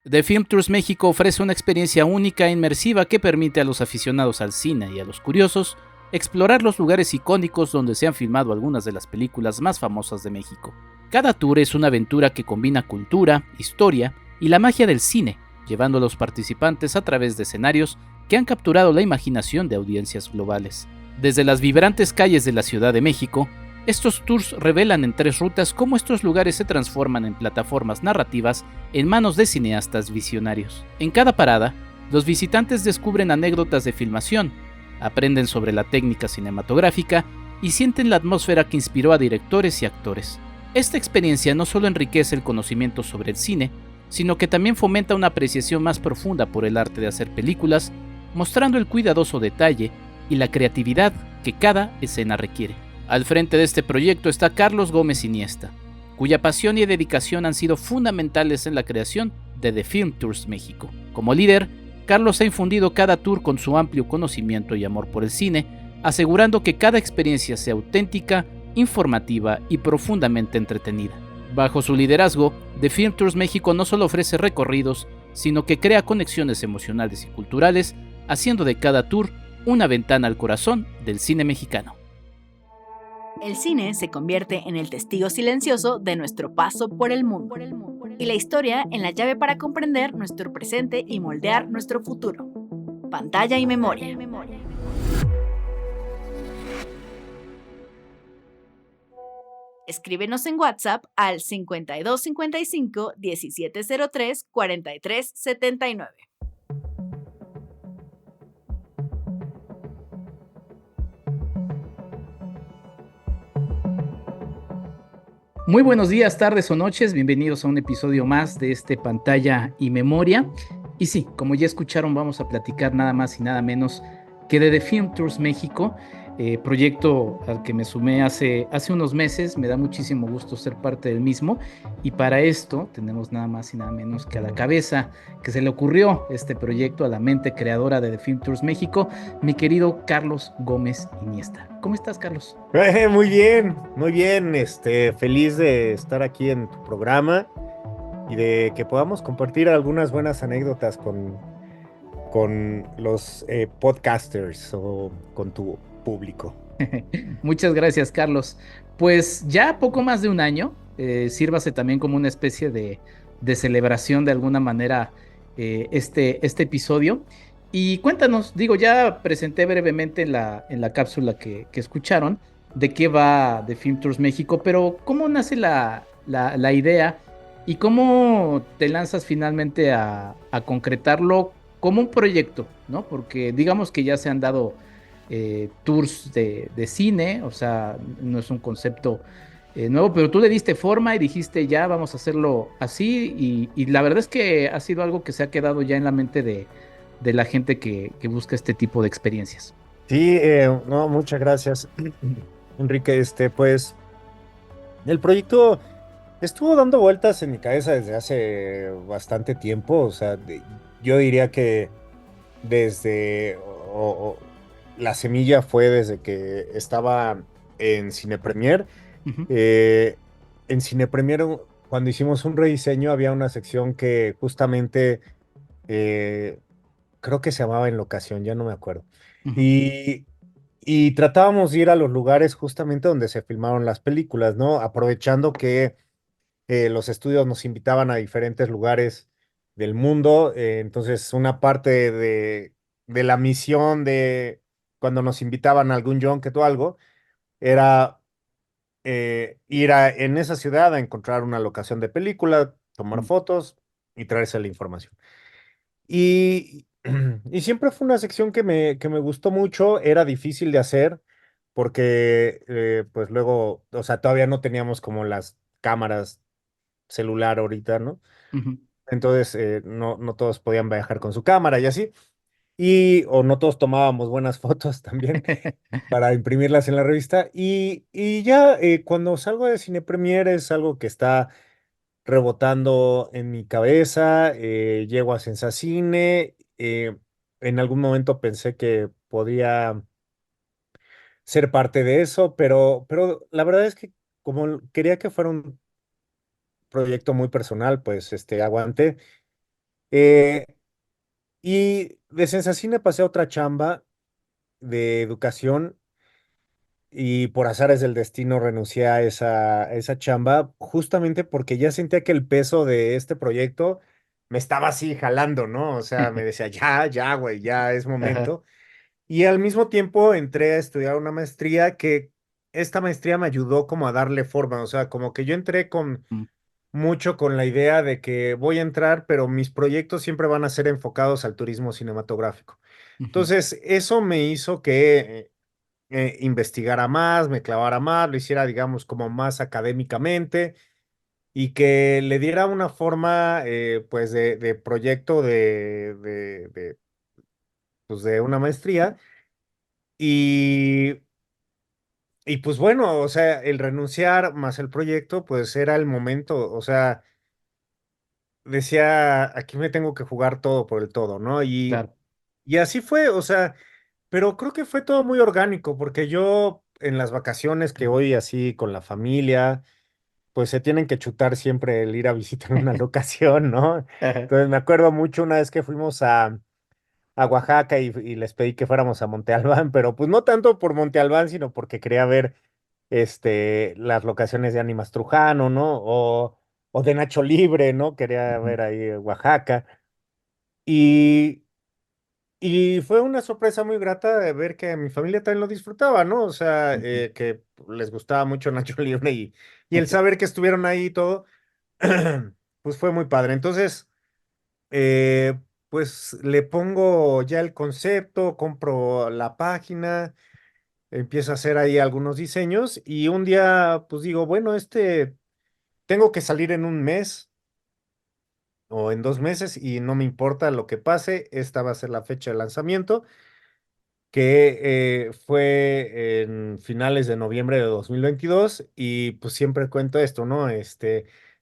The Film Tours México ofrece una experiencia única e inmersiva que permite a los aficionados al cine y a los curiosos explorar los lugares icónicos donde se han filmado algunas de las películas más famosas de México. Cada tour es una aventura que combina cultura, historia y la magia del cine, llevando a los participantes a través de escenarios que han capturado la imaginación de audiencias globales. Desde las vibrantes calles de la Ciudad de México, estos tours revelan en 3 rutas cómo estos lugares se transforman en plataformas narrativas en manos de cineastas visionarios. En cada parada, los visitantes descubren anécdotas de filmación, aprenden sobre la técnica cinematográfica y sienten la atmósfera que inspiró a directores y actores. Esta experiencia no solo enriquece el conocimiento sobre el cine, sino que también fomenta una apreciación más profunda por el arte de hacer películas, mostrando el cuidadoso detalle y la creatividad que cada escena requiere. Al frente de este proyecto está Carlos Gómez Iniesta, cuya pasión y dedicación han sido fundamentales en la creación de The Film Tours México. Como líder, Carlos ha infundido cada tour con su amplio conocimiento y amor por el cine, asegurando que cada experiencia sea auténtica, informativa y profundamente entretenida. Bajo su liderazgo, The Film Tours México no solo ofrece recorridos, sino que crea conexiones emocionales y culturales, haciendo de cada tour una ventana al corazón del cine mexicano. El cine se convierte en el testigo silencioso de nuestro paso por el mundo, y la historia en la llave para comprender nuestro presente y moldear nuestro futuro. Pantalla y memoria. Escríbenos en WhatsApp al 5255 1703 4379. Muy buenos días, tardes o noches, bienvenidos a un episodio más de Pantalla y Memoria. Y sí, como ya escucharon, vamos a platicar nada más y nada menos que de The Film Tours México, proyecto al que me sumé hace unos meses. Me da muchísimo gusto ser parte del mismo, y para esto tenemos nada más y nada menos que a la cabeza que se le ocurrió este proyecto, a la mente creadora de The Film Tours México, mi querido Carlos Gómez Iniesta. ¿Cómo estás, Carlos? Muy bien, feliz de estar aquí en tu programa y de que podamos compartir algunas buenas anécdotas con los podcasters o con tu público. Muchas gracias, Carlos. Pues ya poco más de un año, sírvase también como una especie de celebración de alguna manera, este episodio. Y cuéntanos, digo, ya presenté brevemente en la cápsula que escucharon de qué va The Film Tours México, pero ¿cómo nace la idea y cómo te lanzas finalmente a concretarlo como un proyecto, ¿no? Porque digamos que ya se han dado tours de cine, o sea, no es un concepto nuevo, pero tú le diste forma y dijiste ya vamos a hacerlo así, y la verdad es que ha sido algo que se ha quedado ya en la mente de la gente que busca este tipo de experiencias. Sí, no, muchas gracias, Enrique. Pues el proyecto estuvo dando vueltas en mi cabeza desde hace bastante tiempo. O sea, yo diría que desde la semilla fue desde que estaba en Cine Premier. Ujú. Eh, en Cine Premier, cuando hicimos un rediseño, había una sección que justamente eh, creo que se llamaba En Locación, ya no me acuerdo. Ujú. Y, y tratábamos de ir a los lugares justamente donde se filmaron las películas, ¿no? Aprovechando que los estudios nos invitaban a diferentes lugares del mundo. Entonces, una parte de la misión de cuando nos invitaban a algún junket o algo era ir en esa ciudad a encontrar una locación de película, tomar Mm. fotos y traerse la información. Y, y siempre fue una sección que me gustó mucho. Era difícil de hacer porque, pues luego, o sea, todavía no teníamos como las cámaras celular ahorita, ¿no? Ujú. Entonces, no todos podían viajar con su cámara y así. O no todos tomábamos buenas fotos también para imprimirlas en la revista. Y ya cuando salgo de Cine Premier es algo que está rebotando en mi cabeza. Llego a Sensacine. En algún momento pensé que podía ser parte de eso, pero la verdad es que como quería que fuera un proyecto muy personal, pues aguanté. Eh, y de Sensacine pasé a otra chamba de educación y por azares del destino renuncié a esa chamba justamente porque ya sentía que el peso de este proyecto me estaba así jalando, ¿no? O sea, me decía, ya, ya, güey, ya es Ajá. momento. Y al mismo tiempo entré a estudiar una maestría que esta maestría me ayudó como a darle forma, o sea, como que yo entré con Mm, mucho con la idea de que voy a entrar, pero mis proyectos siempre van a ser enfocados al turismo cinematográfico. ujú, Entonces, eso me hizo que investigara más, me clavara más, lo hiciera, digamos, como más académicamente y que le diera una forma, pues, de proyecto pues, de una maestría. Y, y pues bueno, o sea, el renunciar más el proyecto, pues era el momento, o sea, decía, aquí me tengo que jugar todo por el todo, ¿no? claro. Y así fue, o sea, pero creo que fue todo muy orgánico, porque yo en las vacaciones que voy así con la familia, pues se tienen que chutar siempre el ir a visitar una locación, ¿no? Ajá. Entonces me acuerdo mucho una vez que fuimos a Oaxaca y les pedí que fuéramos a Monte Albán, pero pues no tanto por Monte Albán, sino porque quería ver las locaciones de Ánimas Trujano, ¿no? O de Nacho Libre, ¿no? Quería Ujú, ver ahí Oaxaca. Y, y fue una sorpresa muy grata de ver que mi familia también lo disfrutaba, ¿no? O sea, ujú. que les gustaba mucho Nacho Libre y el saber que estuvieron ahí y todo, pues fue muy padre. Entonces, pues le pongo ya el concepto, compro la página, empiezo a hacer ahí algunos diseños y un día, pues digo, bueno, tengo que salir en un mes o en 2 meses y no me importa lo que pase, esta va a ser la fecha de lanzamiento, que fue en finales de noviembre de 2022 y pues siempre cuento esto, ¿no?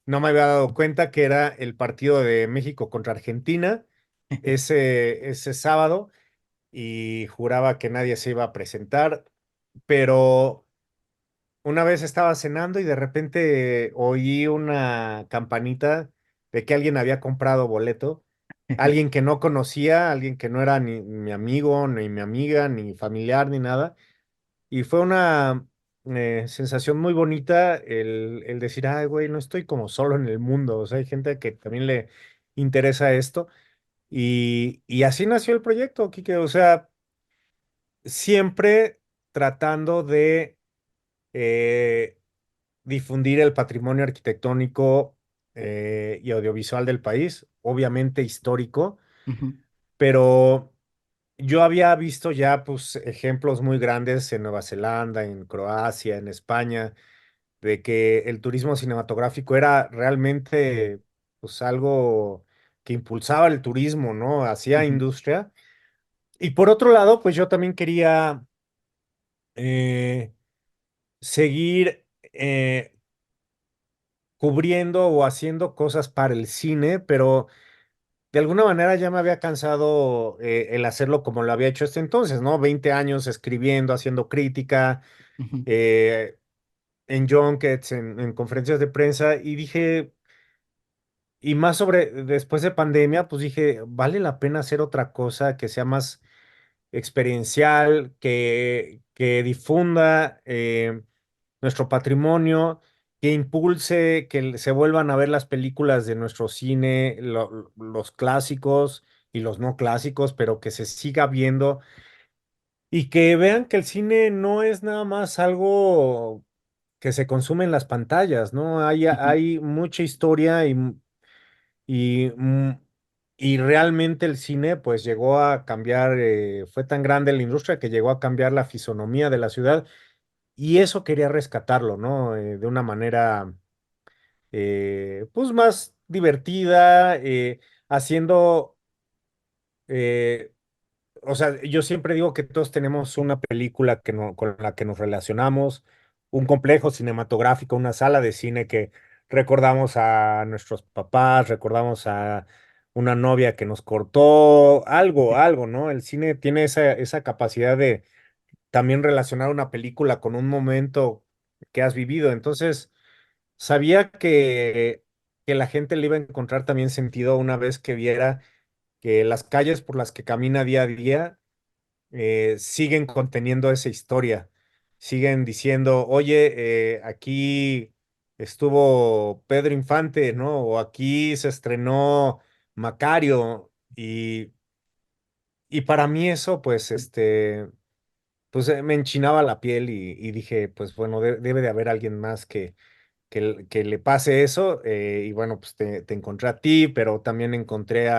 No me había dado cuenta que era el partido de México contra Argentina ese sábado y juraba que nadie se iba a presentar, pero una vez estaba cenando y de repente oí una campanita de que alguien había comprado boleto, alguien que no conocía, alguien que no era ni mi amigo, ni mi amiga, ni familiar, ni nada. Y fue una sensación muy bonita el decir, ay, güey, no estoy como solo en el mundo. O sea, hay gente que también le interesa esto. Y así nació el proyecto, Kike. O sea, siempre tratando de eh, difundir el patrimonio arquitectónico y audiovisual del país, obviamente histórico, Ujú, pero yo había visto ya pues ejemplos muy grandes en Nueva Zelanda, en Croacia, en España, de que el turismo cinematográfico era realmente pues algo que impulsaba el turismo, ¿no? Hacía ujú, industria. Y por otro lado, pues yo también quería eh, seguir cubriendo o haciendo cosas para el cine, pero de alguna manera ya me había cansado el hacerlo como lo había hecho hasta entonces, ¿no? 20 años escribiendo, haciendo crítica, ujú, eh, en junkets, en conferencias de prensa, y dije, y más después de pandemia, pues dije, vale la pena hacer otra cosa que sea más experiencial, que difunda nuestro patrimonio, que impulse que se vuelvan a ver las películas de nuestro cine, los clásicos y los no clásicos, pero que se siga viendo y que vean que el cine no es nada más algo que se consume en las pantallas, ¿no? ujú. Hay mucha historia y, y realmente el cine pues llegó a cambiar, fue tan grande la industria que llegó a cambiar la fisonomía de la ciudad y eso quería rescatarlo, ¿no? De una manera pues más divertida, haciendo, eh, o sea, yo siempre digo que todos tenemos una película con la que nos relacionamos, un complejo cinematográfico, una sala de cine que recordamos a nuestros papás, recordamos a una novia que nos cortó, algo, ¿no? El cine tiene esa capacidad de también relacionar una película con un momento que has vivido. Entonces, sabía que que la gente le iba a encontrar también sentido una vez que viera que las calles por las que camina día a día siguen conteniendo esa historia, siguen diciendo, oye, aquí estuvo Pedro Infante, ¿no? O aquí se estrenó Macario y para mí eso, pues, pues me enchinaba la piel y dije, pues bueno, debe de haber alguien más que le pase eso. Y bueno, pues te encontré a ti, pero también encontré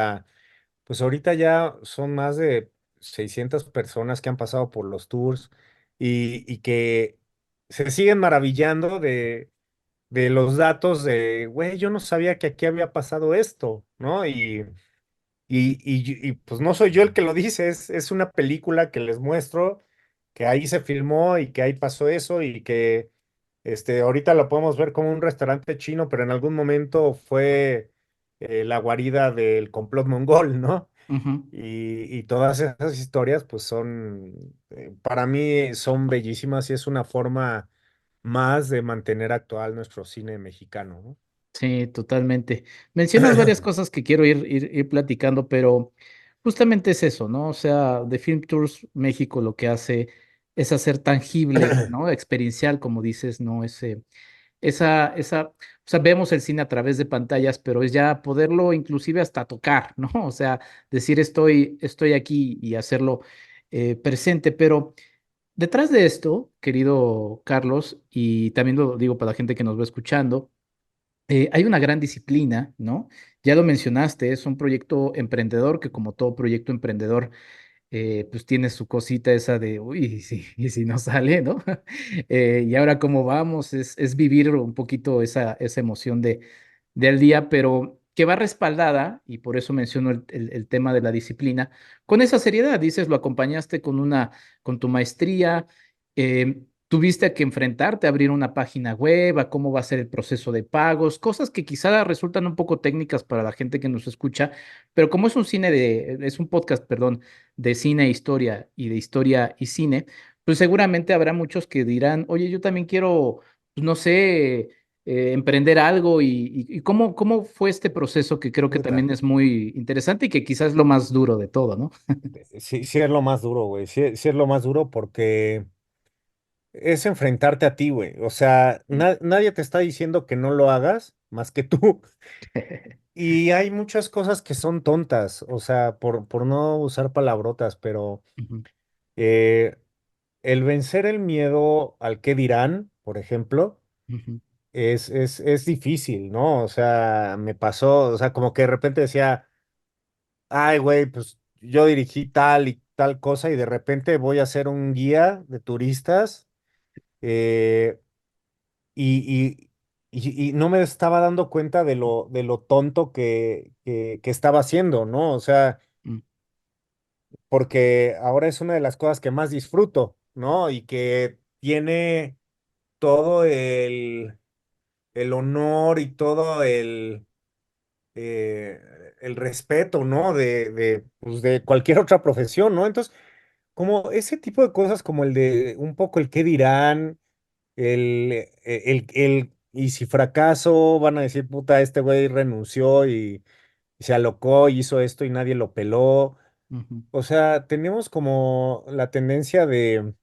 pues ahorita ya son más de 600 personas que han pasado por los tours y que se siguen maravillando de los datos de, güey, yo no sabía que aquí había pasado esto, ¿no? Pues no soy yo el que lo dice, es una película que les muestro, que ahí se filmó y que ahí pasó eso y que ahorita lo podemos ver como un restaurante chino, pero en algún momento fue la guarida del complot mongol, ¿no? Ujú. Y todas esas historias, pues son, para mí son bellísimas y es una forma más de mantener actual nuestro cine mexicano, ¿no? Sí, totalmente. Mencionas varias cosas que quiero ir platicando, pero justamente es eso, ¿no? O sea, The Film Tours México lo que hace es hacer tangible, ¿no? Experiencial, como dices, ¿no? O sea, vemos el cine a través de pantallas, pero es ya poderlo inclusive hasta tocar, ¿no? O sea, decir estoy aquí y hacerlo presente, pero detrás de esto, querido Carlos, y también lo digo para la gente que nos va escuchando, hay una gran disciplina, ¿no? Ya lo mencionaste, es un proyecto emprendedor que como todo proyecto emprendedor, pues tiene su cosita esa de, uy, y si no sale, ¿no? Y ahora cómo vamos, es vivir un poquito esa emoción del día, pero que va respaldada, y por eso menciono el tema de la disciplina, con esa seriedad, dices, lo acompañaste con tu maestría, tuviste que enfrentarte a abrir una página web, a cómo va a ser el proceso de pagos, cosas que quizá resultan un poco técnicas para la gente que nos escucha, pero como es un podcast, perdón, de cine e historia y de historia y cine, pues seguramente habrá muchos que dirán, oye, yo también quiero, pues, no sé, emprender algo y cómo fue este proceso que creo que Puta. también es muy interesante y que quizás es lo más duro de todo, ¿no? Sí, sí es lo más duro, güey. Sí, sí es lo más duro porque es enfrentarte a ti, güey. O sea, nadie te está diciendo que no lo hagas más que tú. Y hay muchas cosas que son tontas, o sea, por no usar palabrotas, pero Ujú, eh, el vencer el miedo al qué dirán, por ejemplo, ujú, es difícil, ¿no? O sea, me pasó, o sea, como que de repente decía, ay, güey, pues yo dirigí tal y tal cosa y de repente voy a ser un guía de turistas eh, y, y no me estaba dando cuenta de lo tonto que estaba haciendo, ¿no? O sea, mm, porque ahora es una de las cosas que más disfruto, ¿no? Y que tiene todo el honor y todo eh, el respeto, ¿no? Pues de cualquier otra profesión, ¿no? Entonces, como ese tipo de cosas, como el de un poco el qué dirán, y si fracaso, van a decir, puta, este güey renunció y se alocó y hizo esto y nadie lo peló. ujú. O sea, tenemos como la tendencia de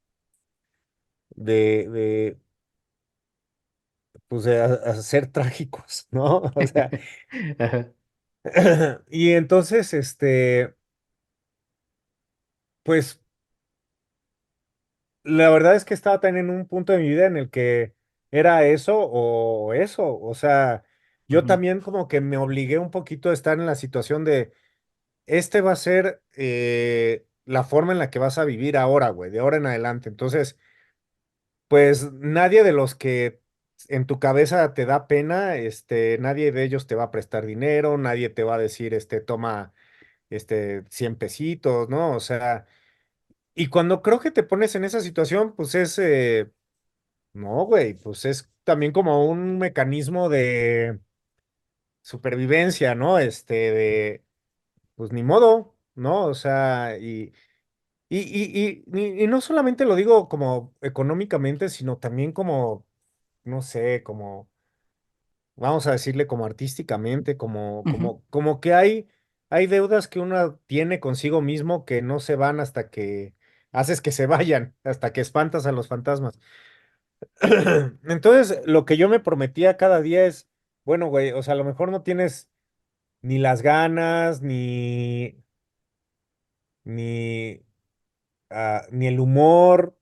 pues, a ser trágicos, ¿no? O sea, Ajá, y entonces, pues, la verdad es que estaba también en un punto de mi vida en el que era eso o eso. O sea, yo ujú, también como que me obligué un poquito a estar en la situación de, este va a ser la forma en la que vas a vivir ahora, güey, de ahora en adelante. Entonces, pues nadie de los que en tu cabeza te da pena, nadie de ellos te va a prestar dinero, nadie te va a decir, toma, 100 pesitos, ¿no? O sea, y cuando creo que te pones en esa situación, pues no, güey, pues es también como un mecanismo de supervivencia, ¿no? Pues ni modo, ¿no? O sea, y no solamente lo digo como económicamente, sino también como, no sé, como vamos a decirle como artísticamente, Ujú. como que hay deudas que uno tiene consigo mismo que no se van hasta que haces que se vayan, hasta que espantas a los fantasmas. Entonces, lo que yo me prometía cada día es, bueno, güey, o sea, a lo mejor no tienes ni las ganas, ni, ni el humor,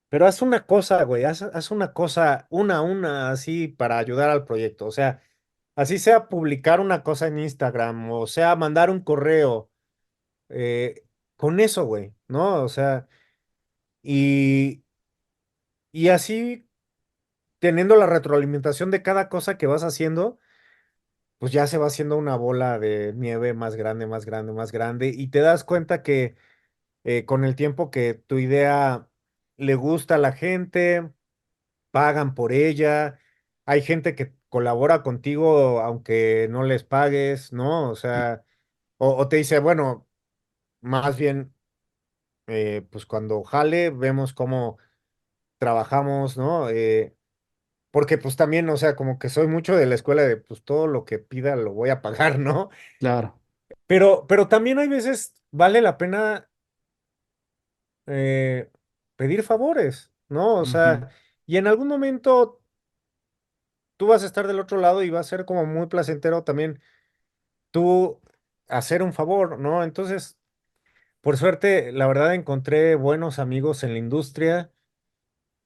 pero haz una cosa, güey, haz una cosa, una, así para ayudar al proyecto. O sea, así sea publicar una cosa en Instagram, o sea, mandar un correo, eh, con eso, güey, ¿no? O sea, y, y así teniendo la retroalimentación de cada cosa que vas haciendo, pues ya se va haciendo una bola de nieve más grande, más grande, más grande, y te das cuenta que con el tiempo que tu idea le gusta a la gente, pagan por ella, hay gente que colabora contigo aunque no les pagues, ¿no? O sea, o te dice, bueno, más bien, pues cuando jale, vemos cómo trabajamos, ¿no? Porque pues también, o sea, como que soy mucho de la escuela de, pues todo lo que pida lo voy a pagar, ¿no? Claro. Pero también hay veces vale la pena eh, pedir favores, ¿no? O Ujú. sea, y en algún momento tú vas a estar del otro lado y va a ser como muy placentero también tú hacer un favor, ¿no? Entonces, por suerte, la verdad encontré buenos amigos en la industria,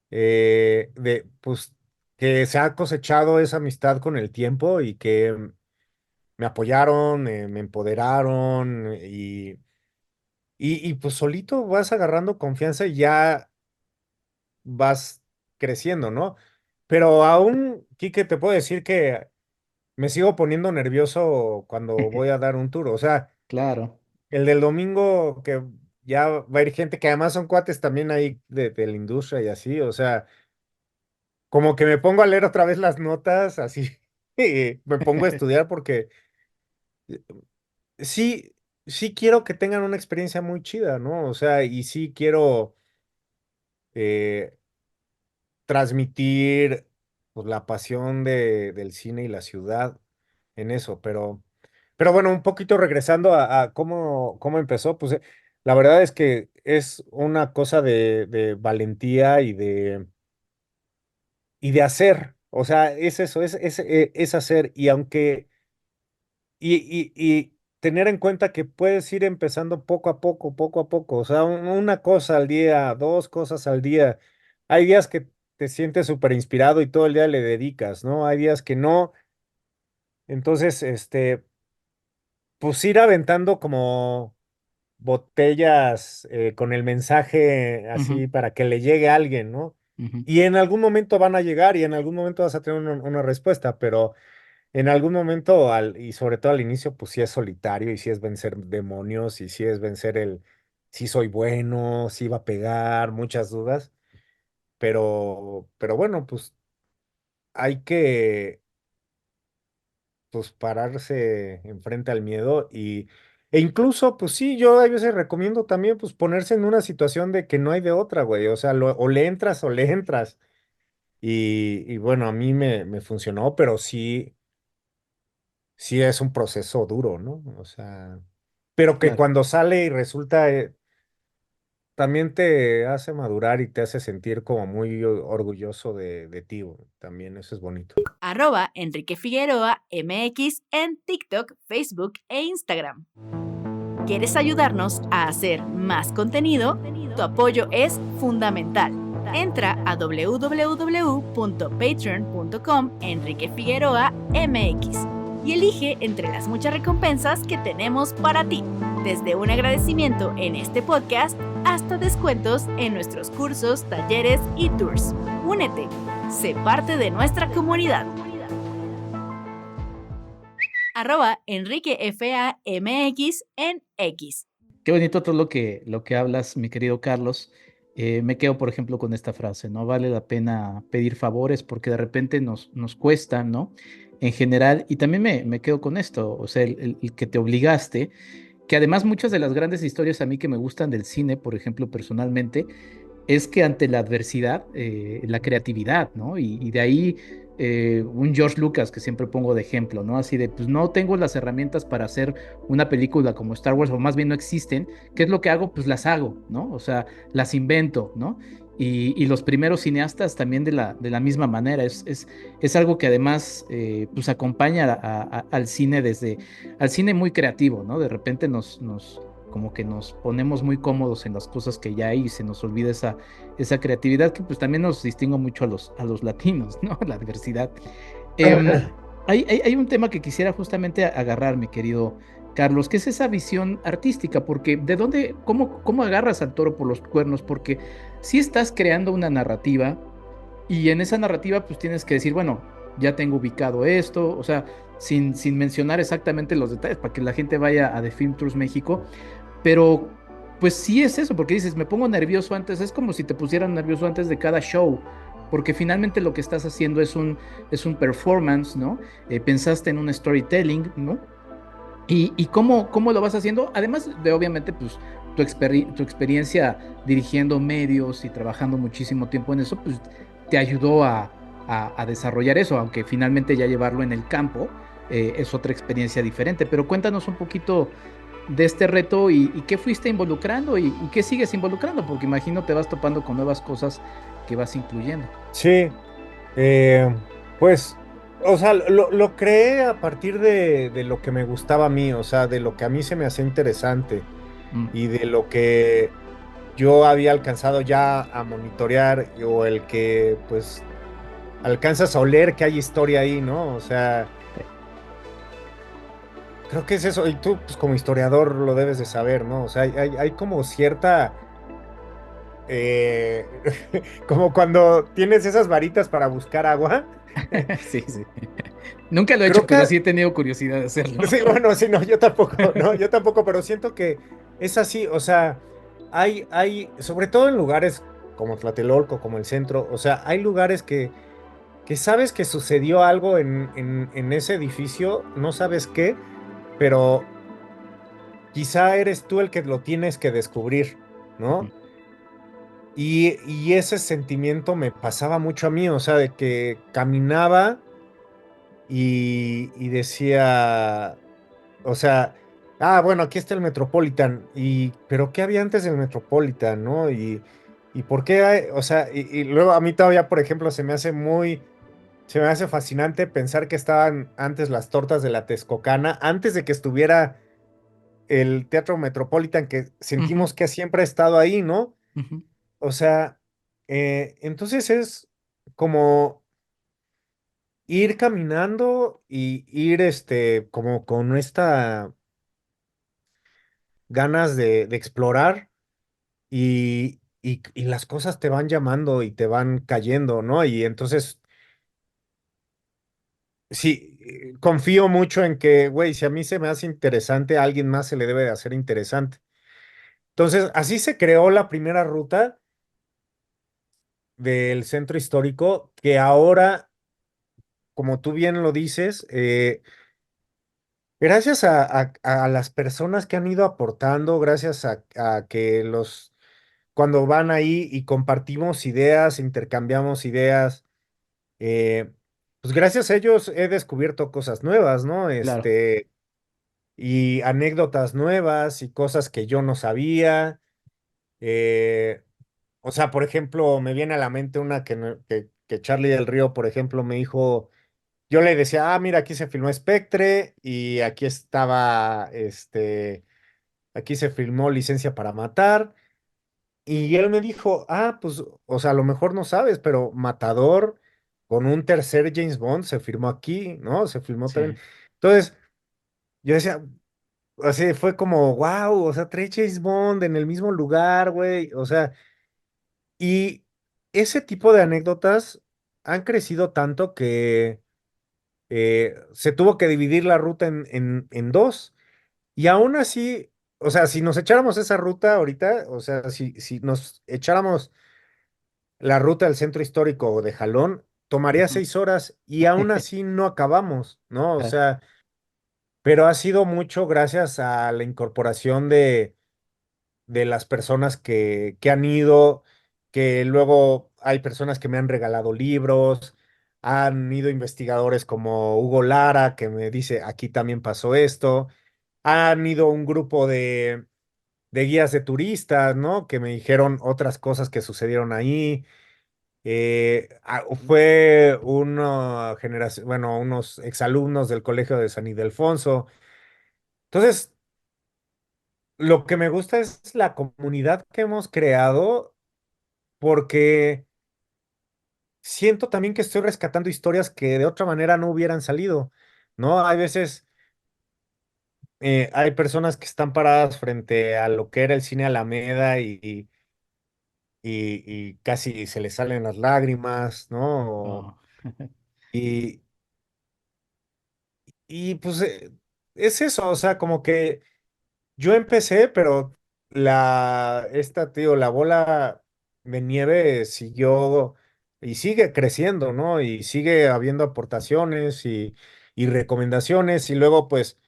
pues, que se ha cosechado esa amistad con el tiempo y que me apoyaron, me empoderaron y pues solito vas agarrando confianza y ya vas creciendo, ¿no? Pero aún, Quique, te puedo decir que me sigo poniendo nervioso cuando voy a dar un tour. O sea, Claro. el del domingo que ya va a ir gente que además son cuates también ahí de la industria y así. O sea, como que me pongo a leer otra vez las notas, así, y me pongo a estudiar porque sí, sí quiero que tengan una experiencia muy chida, ¿no? O sea, y sí quiero eh, transmitir pues, la pasión del cine y la ciudad en eso, pero bueno, un poquito regresando a cómo empezó, pues la verdad es que es una cosa de valentía y de hacer, o sea, es eso, es hacer, y aunque, y tener en cuenta que puedes ir empezando poco a poco, o sea, una cosa al día, dos cosas al día. Hay días que te sientes súper inspirado y todo el día le dedicas, ¿no? Hay días que no. Entonces, pues ir aventando como botellas con el mensaje Ujú, así para que le llegue a alguien, ¿no? ujú. Y en algún momento van a llegar y en algún momento vas a tener una respuesta, pero en algún momento, y sobre todo al inicio, pues sí es solitario y sí es vencer demonios y sí es vencer si soy bueno, si va a pegar, muchas dudas, pero bueno, pues hay que pues pararse enfrente al miedo e incluso, pues sí, yo a veces recomiendo también pues ponerse en una situación de que no hay de otra, güey, o sea, o le entras o le entras. Y bueno, a mí me funcionó, pero sí, sí es un proceso duro, ¿no? O sea, pero que Claro. cuando sale y resulta, también te hace madurar y te hace sentir como muy orgulloso de ti, güey. También eso es bonito. Enrique Figueroa MX en TikTok, Facebook e Instagram. ¿Quieres ayudarnos a hacer más contenido? Tu apoyo es fundamental. Entra a www.patreon.com Enrique Figueroa MX y elige entre las muchas recompensas que tenemos para ti, desde un agradecimiento en este podcast hasta descuentos en nuestros cursos, talleres y tours. Únete, sé parte de nuestra comunidad. @EnriqueFAMX en X. Qué bonito todo lo que hablas, mi querido Carlos. Me quedo, por ejemplo, con esta frase, ¿no? Vale la pena pedir favores porque de repente nos cuesta, ¿no? En general, y también me quedo con esto, o sea, el que te obligaste, que además muchas de las grandes historias a mí que me gustan del cine, por ejemplo, personalmente, es que ante la adversidad, la creatividad, ¿no? Y de ahí un George Lucas que siempre pongo de ejemplo, ¿no? Así de, pues no tengo las herramientas para hacer una película como Star Wars, o más bien no existen. ¿Qué es lo que hago? Pues las hago, ¿no? O sea, las invento, ¿no? Y los primeros cineastas también de la misma manera. Es algo que además pues acompaña al cine al cine muy creativo, ¿no? De repente como que nos ponemos muy cómodos en las cosas que ya hay y se nos olvida esa creatividad que pues también nos distingue mucho a los latinos, ¿no? La diversidad. Em, hay un tema que quisiera justamente agarrar, mi querido Carlos, que es esa visión artística, porque ¿de dónde, cómo agarras al toro por los cuernos? Porque si estás creando una narrativa y en esa narrativa pues tienes que decir, bueno, ya tengo ubicado esto, o sea, sin mencionar exactamente los detalles para que la gente vaya a The Film Tours México, pero pues sí es eso, porque dices, me pongo nervioso antes, es como si te pusieran nervioso antes de cada show, porque finalmente lo que estás haciendo es un performance, ¿no? Pensaste en un storytelling, ¿no? Y cómo lo vas haciendo, además de obviamente pues tu experiencia dirigiendo medios y trabajando muchísimo tiempo en eso, pues te ayudó a desarrollar eso, aunque finalmente ya llevarlo en el campo es otra experiencia diferente. Pero cuéntanos un poquito de este reto y qué fuiste involucrando y qué sigues involucrando, porque imagino te vas topando con nuevas cosas que vas incluyendo. Sí, eh, pues, o sea, lo creé a partir de lo que me gustaba a mí, o sea, de lo que a mí se me hacía interesante Mm, y de lo que yo había alcanzado ya a monitorear o el que, pues, alcanzas a oler que hay historia ahí, ¿no? O sea, sí, creo que es eso, y tú, pues, como historiador lo debes de saber, ¿no? O sea, hay como cierta eh, como cuando tienes esas varitas para buscar agua. sí, sí. Nunca lo he hecho, Creo pero que, sí he tenido curiosidad de hacerlo. sí, bueno, sí, no, yo tampoco, no, yo tampoco, pero siento que es así, o sea, sobre todo en lugares como Tlatelolco, como el centro, o sea, hay lugares que sabes que sucedió algo en ese edificio, no sabes qué, pero quizá eres tú el que lo tienes que descubrir, ¿no? Ujú. Y ese sentimiento me pasaba mucho a mí, o sea, de que caminaba y decía, o sea, bueno, aquí está el Metropolitan, pero ¿qué había antes del Metropolitan, no? Y por qué o sea, y luego a mí todavía, por ejemplo, se me hace fascinante pensar que estaban antes las tortas de la Texcocana, antes de que estuviera el Teatro Metropolitan, que Ujú, sentimos que siempre ha estado ahí, ¿no? ujú. O sea, entonces es como ir caminando y ir como con esta ganas de explorar y las cosas te van llamando y te van cayendo, ¿no? Y entonces, sí, confío mucho en que, güey, si a mí se me hace interesante, a alguien más se le debe de hacer interesante. Entonces, así se creó la primera ruta del centro histórico, que ahora, como tú bien lo dices, gracias a las personas que han ido aportando, gracias a que cuando van ahí y compartimos ideas, intercambiamos ideas, eh, pues gracias a ellos he descubierto cosas nuevas, ¿no? Claro. Y anécdotas nuevas y cosas que yo no sabía. eh, o sea, por ejemplo, me viene a la mente una que Charlie del Río, por ejemplo, me dijo. Yo le decía, mira, aquí se filmó Spectre y aquí estaba, aquí se filmó Licencia para Matar. Y él me dijo, pues, o sea, a lo mejor no sabes, pero Matador con un tercer James Bond se filmó aquí, ¿no? Se filmó Sí. también. Entonces, yo decía, así fue como, wow, o sea, tres James Bond en el mismo lugar, güey. O sea, y ese tipo de anécdotas han crecido tanto que se tuvo que dividir la ruta en dos. Y aún así, o sea, si nos echáramos esa ruta ahorita, o sea, si nos echáramos la ruta del centro histórico de jalón, tomaría Ujú. 6 horas y aún así no acabamos, ¿no? O Claro. sea, pero ha sido mucho gracias a la incorporación de las personas que han ido, que luego hay personas que me han regalado libros, Han ido investigadores como Hugo Lara, que me dice, aquí también pasó esto. Han ido un grupo de guías de turistas, ¿no? Que me dijeron otras cosas que sucedieron ahí. Fue una generación, bueno, unos exalumnos del Colegio de San Ildefonso. Entonces, lo que me gusta es la comunidad que hemos creado, porque siento también que estoy rescatando historias que de otra manera no hubieran salido, ¿no? Hay veces, hay personas que están paradas frente a lo que era el cine Alameda y casi se les salen las lágrimas, ¿no? Oh. Y, y pues es eso, o sea, como que yo empecé, pero tío, la bola de nieve siguió y sigue creciendo, ¿no? Y sigue habiendo aportaciones y recomendaciones. Y luego, pues,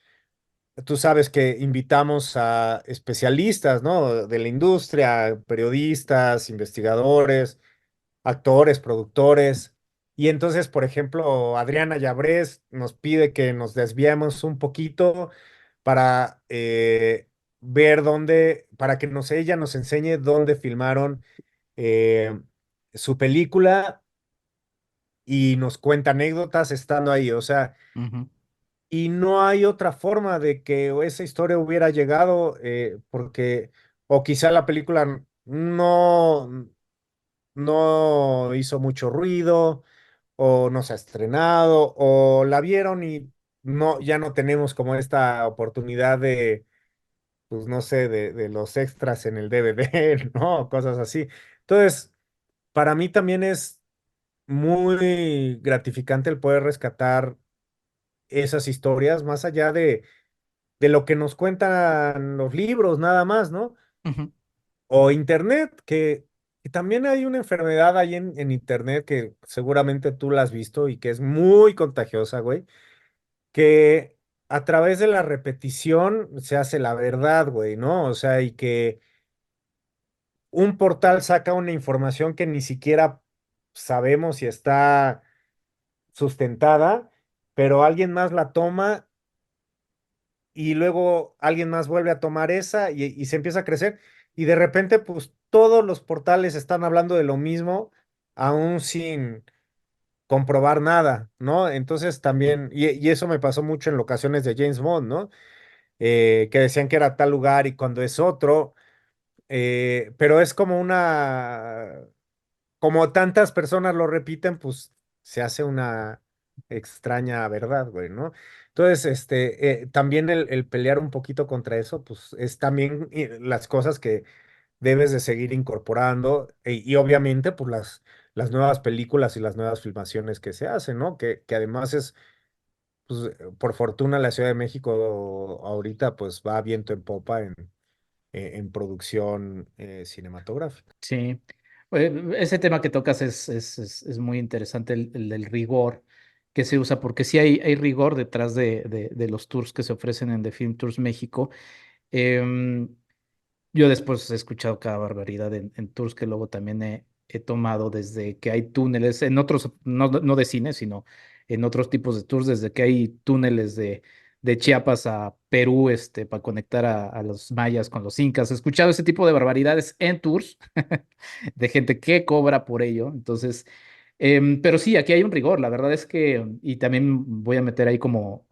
tú sabes que invitamos a especialistas, ¿no? De la industria, periodistas, investigadores, actores, productores. Y entonces, por ejemplo, Adriana Llabrés nos pide que nos desviemos un poquito para ver dónde, para que ella nos enseñe dónde filmaron eh, su película y nos cuenta anécdotas estando ahí. O sea, Ujú, y no hay otra forma de que esa historia hubiera llegado, porque, o quizá la película no hizo mucho ruido, o no se ha estrenado, o la vieron y ya no tenemos como esta oportunidad de, pues no sé, de los extras en el DVD, ¿no? Cosas así. Entonces, para mí también es muy gratificante el poder rescatar esas historias más allá de lo que nos cuentan los libros, nada más, ¿no? ujú, O internet, que también hay una enfermedad ahí en internet que seguramente tú la has visto y que es muy contagiosa, güey, que a través de la repetición se hace la verdad, güey, ¿no? O sea, y que un portal saca una información que ni siquiera sabemos si está sustentada, pero alguien más la toma y luego alguien más vuelve a tomar esa y se empieza a crecer y de repente pues todos los portales están hablando de lo mismo, aún sin comprobar nada, ¿no? Entonces también, y eso me pasó mucho en locaciones de James Bond, ¿no? Que decían que era tal lugar y cuando es otro, pero es como como tantas personas lo repiten, pues se hace una extraña verdad, güey, ¿no? Entonces, también el pelear un poquito contra eso, pues es también las cosas que debes de seguir incorporando y obviamente, pues las nuevas películas y las nuevas filmaciones que se hacen, ¿no? Que además es, pues, por fortuna la Ciudad de México ahorita, pues va viento en popa en producción cinematográfica. sí. Ese tema que tocas es muy interesante, el del rigor que se usa, porque sí hay rigor detrás de los tours que se ofrecen en The Film Tours México. Em, Yo después he escuchado cada barbaridad en tours que luego también he tomado desde que hay túneles, en otros, no de cine, sino en otros tipos de tours, desde que hay túneles de Chiapas a Perú, para conectar a los mayas con los incas. He escuchado ese tipo de barbaridades en tours de gente que cobra por ello. Entonces, pero sí, aquí hay un rigor. La verdad es que, y también voy a meter ahí como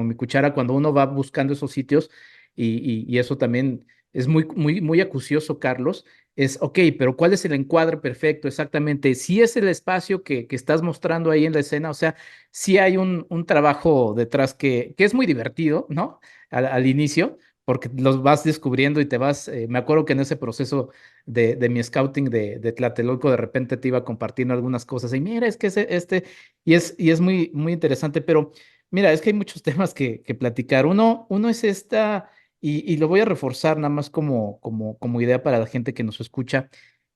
mi cuchara cuando uno va buscando esos sitios, y eso también es muy acucioso, Carlos. Es, ok, pero ¿cuál es el encuadre perfecto exactamente? Si es el espacio que estás mostrando ahí en la escena, o sea, sí hay un trabajo detrás que es muy divertido, ¿no? Al inicio, porque los vas descubriendo y te vas, me acuerdo que en ese proceso de mi scouting de Tlatelolco, de repente te iba compartiendo algunas cosas y mira, es que y es muy interesante, pero mira, es que hay muchos temas que platicar. Uno es esta, y lo voy a reforzar nada más como idea para la gente que nos escucha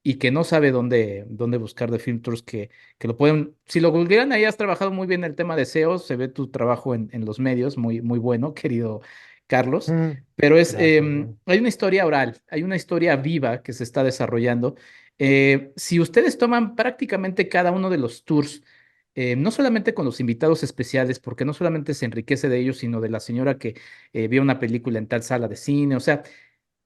y que no sabe dónde buscar de Film Tours, que lo pueden, si lo googlean, ahí has trabajado muy bien el tema de SEO, se ve tu trabajo en los medios, muy bueno, querido Carlos. Mm, Pero gracias, güey. hay una historia oral, hay una historia viva que se está desarrollando. Si ustedes toman prácticamente cada uno de los tours no solamente con los invitados especiales, porque no solamente se enriquece de ellos, sino de la señora que vio una película en tal sala de cine. O sea,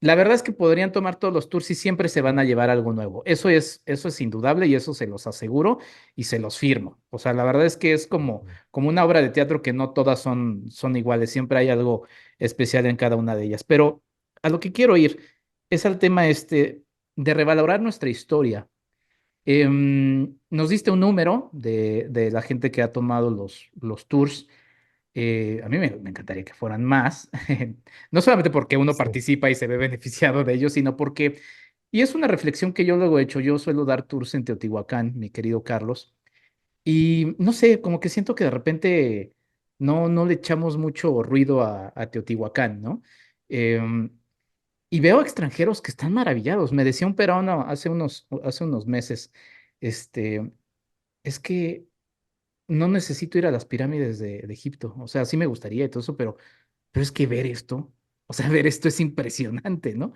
la verdad es que podrían tomar todos los tours y siempre se van a llevar algo nuevo. Eso es indudable y eso se los aseguro y se los firmo. O sea, la verdad es que es como una obra de teatro que no todas son iguales, siempre hay algo especial en cada una de ellas. Pero a lo que quiero ir es al tema este de revalorar nuestra historia. Nos diste un número de la gente que ha tomado los tours. A mí me encantaría que fueran más, no solamente porque uno Sí. participa y se ve beneficiado de ellos, sino porque, y es una reflexión que yo luego he hecho, yo suelo dar tours en Teotihuacán, mi querido Carlos, y no sé, como que siento que de repente no le echamos mucho ruido a Teotihuacán, ¿no? Em, y veo extranjeros que están maravillados. Me decía un peruano hace unos meses, este, es que no necesito ir a las pirámides de Egipto. O sea, sí me gustaría y todo eso, pero es que ver esto, o sea, ver esto es impresionante, ¿no?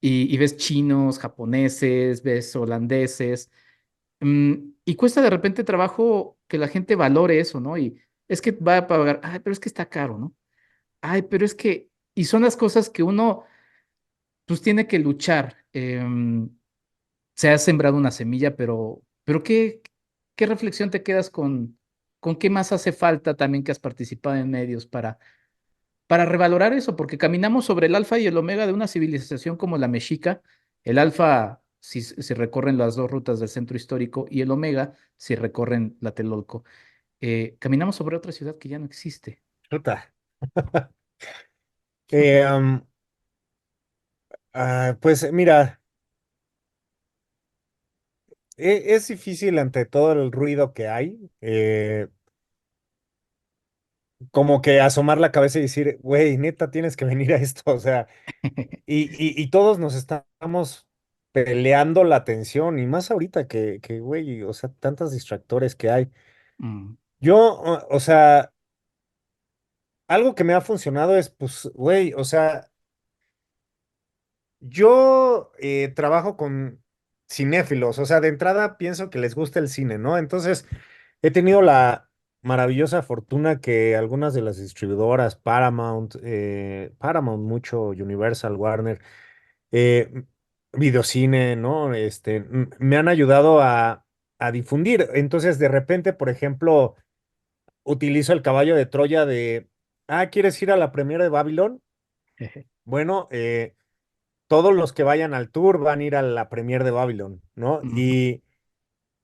Y ves chinos, japoneses, ves holandeses, y cuesta de repente trabajo que la gente valore eso, ¿no? Y es que va a pagar, ay, pero es que está caro, ¿no? Ay, pero es que, y son las cosas que uno, pues, tiene que luchar. Se ha sembrado una semilla, pero ¿qué reflexión te quedas con qué más hace falta también que has participado en medios para revalorar eso? Porque caminamos sobre el alfa y el omega de una civilización como la mexica, el alfa si recorren las dos rutas del centro histórico y el omega si recorren la Telolco. Caminamos sobre otra ciudad que ya no existe. Chuta. Eh, am, pues mira, es difícil ante todo el ruido que hay, como que asomar la cabeza y decir, güey, neta, tienes que venir a esto, o sea, y todos nos estamos peleando la atención, y más ahorita güey, o sea, tantos distractores que hay. Mm, Yo, o sea, algo que me ha funcionado es, pues, güey, o sea, yo trabajo con cinéfilos, o sea, de entrada pienso que les gusta el cine, ¿no? Entonces, he tenido la maravillosa fortuna que algunas de las distribuidoras, Paramount mucho, Universal, Warner, eh, Videocine, ¿no? Me han ayudado a difundir. Entonces, de repente, por ejemplo, utilizo el caballo de Troya ¿quieres ir a la premiere de Babylon? Bueno, todos los que vayan al tour van a ir a la premier de Babylon, ¿no? ujú.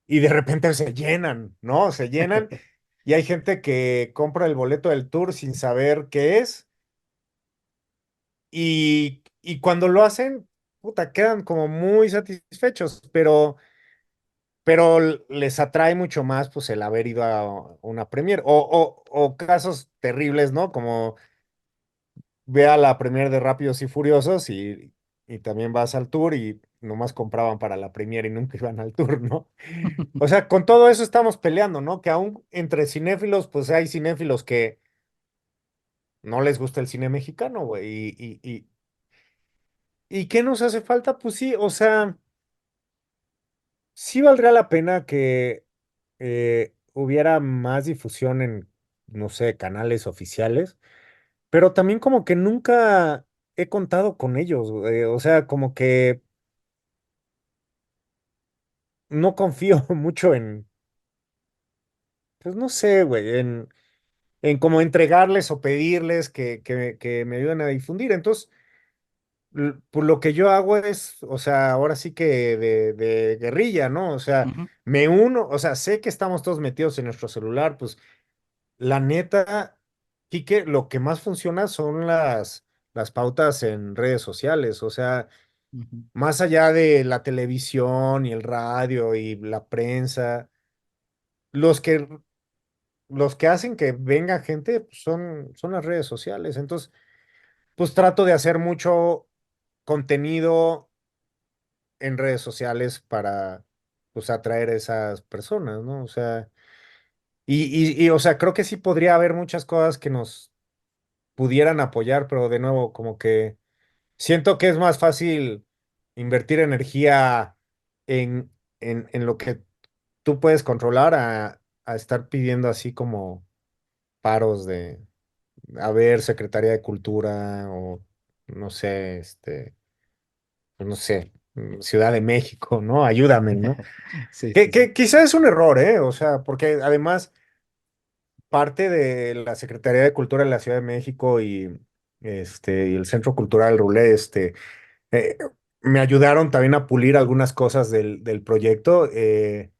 Y de repente se llenan, ¿no? Se llenan y hay gente que compra el boleto del tour sin saber qué es y cuando lo hacen, puta, quedan como muy satisfechos, pero les atrae mucho más pues el haber ido a una premier o casos terribles, ¿no? Como ve a la premier de Rápidos y Furiosos y también vas al tour y nomás compraban para la premier y nunca iban al tour, ¿no? O sea, con todo eso estamos peleando, ¿no? Que aún entre cinéfilos, pues hay cinéfilos que no les gusta el cine mexicano, güey. ¿Y qué nos hace falta? Pues sí, o sea, sí valdría la pena que hubiera más difusión en, no sé, canales oficiales, pero también como que nunca he contado con ellos, güey. O sea, como que no confío mucho pues no sé, güey, en como entregarles o pedirles que me ayuden a difundir. Entonces, por lo que yo hago es, o sea, ahora sí que de guerrilla, ¿no? O sea, Ujú, me uno, o sea, sé que estamos todos metidos en nuestro celular, pues la neta, Quique, lo que más funciona son las pautas en redes sociales, o sea, ujú, más allá de la televisión y el radio y la prensa, los que, los que hacen que venga gente pues, son las redes sociales. Entonces, pues trato de hacer mucho contenido en redes sociales para pues atraer a esas personas, ¿no? O sea, o sea, creo que sí podría haber muchas cosas que nos pudieran apoyar, pero de nuevo, como que siento que es más fácil invertir energía en lo que tú puedes controlar a estar pidiendo así como paros de, a ver, Secretaría de Cultura o no sé, pues no sé, Ciudad de México, ¿no? Ayúdame, ¿no? Sí, Que, sí, sí. que quizás es un error, ¿eh? O sea, porque además parte de la Secretaría de Cultura de la Ciudad de México y el Centro Cultural Rulé, eh, me ayudaron también a pulir algunas cosas del proyecto y,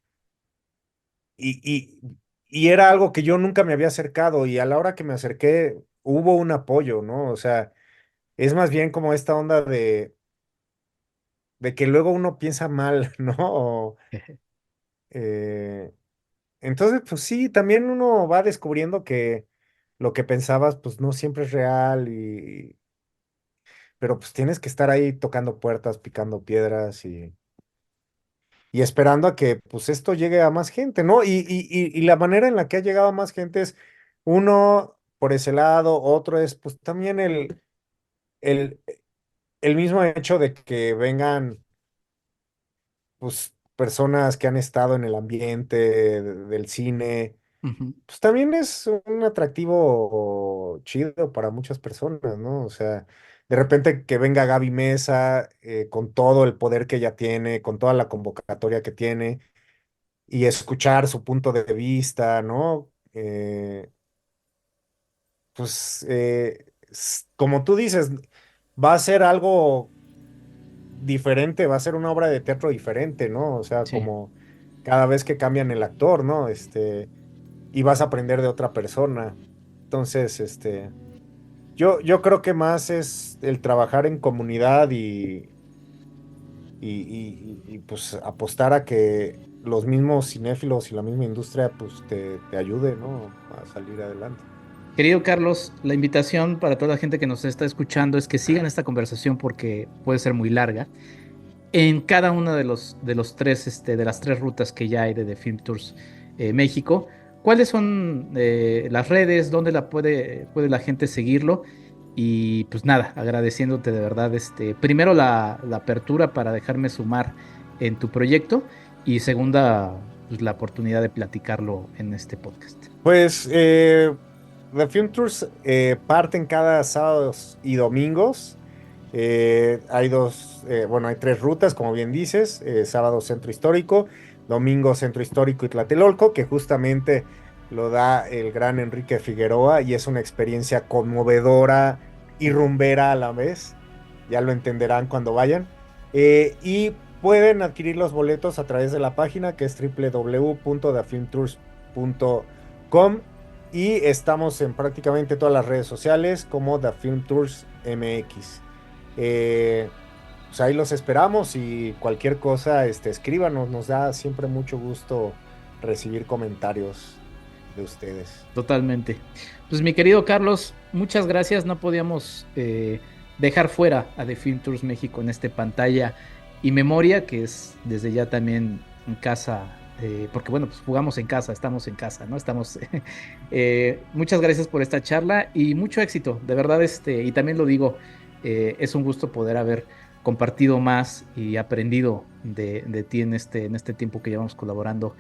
y, y era algo que yo nunca me había acercado y a la hora que me acerqué hubo un apoyo, ¿no? O sea, es más bien como esta onda de que luego uno piensa mal, ¿no? Eh, entonces, pues sí, también uno va descubriendo que lo que pensabas, pues no siempre es real pero pues tienes que estar ahí tocando puertas, picando piedras y esperando a que pues esto llegue a más gente, ¿no? Y la manera en la que ha llegado a más gente es uno por ese lado, otro es pues también el, el mismo hecho de que vengan pues personas que han estado en el ambiente del cine, Ujú. pues también es un atractivo chido para muchas personas, ¿no? O sea, de repente que venga Gaby Mesa con todo el poder que ella tiene, con toda la convocatoria que tiene, y escuchar su punto de vista, ¿no? Pues, como tú dices, va a ser algo diferente, va a ser una obra de teatro diferente, ¿no? O sea, Sí. como cada vez que cambian el actor, ¿no? Y vas a aprender de otra persona. Entonces, yo creo que más es el trabajar en comunidad pues apostar a que los mismos cinéfilos y la misma industria pues te ayude, ¿no? A salir adelante. Querido Carlos, la invitación para toda la gente que nos está escuchando es que sigan esta conversación porque puede ser muy larga. En cada una de los tres, de las tres rutas que ya hay de The Film Tours México, ¿cuáles son las redes? ¿Dónde puede la gente seguirlo? Y pues nada, agradeciéndote de verdad, primero la apertura para dejarme sumar en tu proyecto y segunda, pues la oportunidad de platicarlo en este podcast. Pues The Film Tours parten cada sábados y domingos. Hay tres rutas, como bien dices, sábado Centro Histórico, domingo Centro Histórico y Tlatelolco, que justamente lo da el gran Enrique Figueroa y es una experiencia conmovedora y rumbera a la vez, ya lo entenderán cuando vayan. Y pueden adquirir los boletos a través de la página que es www.thefilmtours.com y estamos en prácticamente todas las redes sociales como The Film Tours MX. Eh, pues ahí los esperamos y cualquier cosa, escríbanos, nos da siempre mucho gusto recibir comentarios de ustedes. Totalmente. Pues mi querido Carlos, muchas gracias. No podíamos dejar fuera a The Film Tours México en este pantalla y memoria, que es desde ya también en casa, porque bueno, pues jugamos en casa, estamos en casa, ¿no? Estamos. Muchas gracias por esta charla y mucho éxito, de verdad, y también lo digo, es un gusto poder haber compartido más y aprendido de ti en este tiempo que llevamos colaborando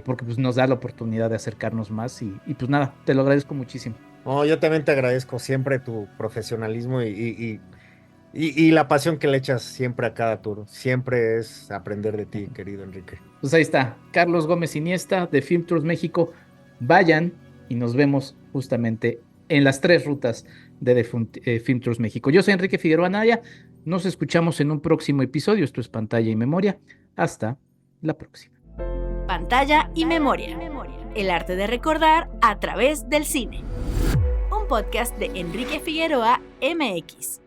porque pues, nos da la oportunidad de acercarnos más y pues nada, te lo agradezco muchísimo. No, yo también te agradezco siempre tu profesionalismo y la pasión que le echas siempre a cada tour. Siempre es aprender de ti, querido Enrique. Pues ahí está, Carlos Gómez Iniesta de Film Tours México. Vayan y nos vemos justamente en las tres rutas de Film Tours México. Yo soy Enrique Figueroa Anaya, nos escuchamos en un próximo episodio. Esto es Pantalla y Memoria. Hasta la próxima. Pantalla y Memoria. El arte de recordar a través del cine. Un podcast de Enrique Figueroa MX.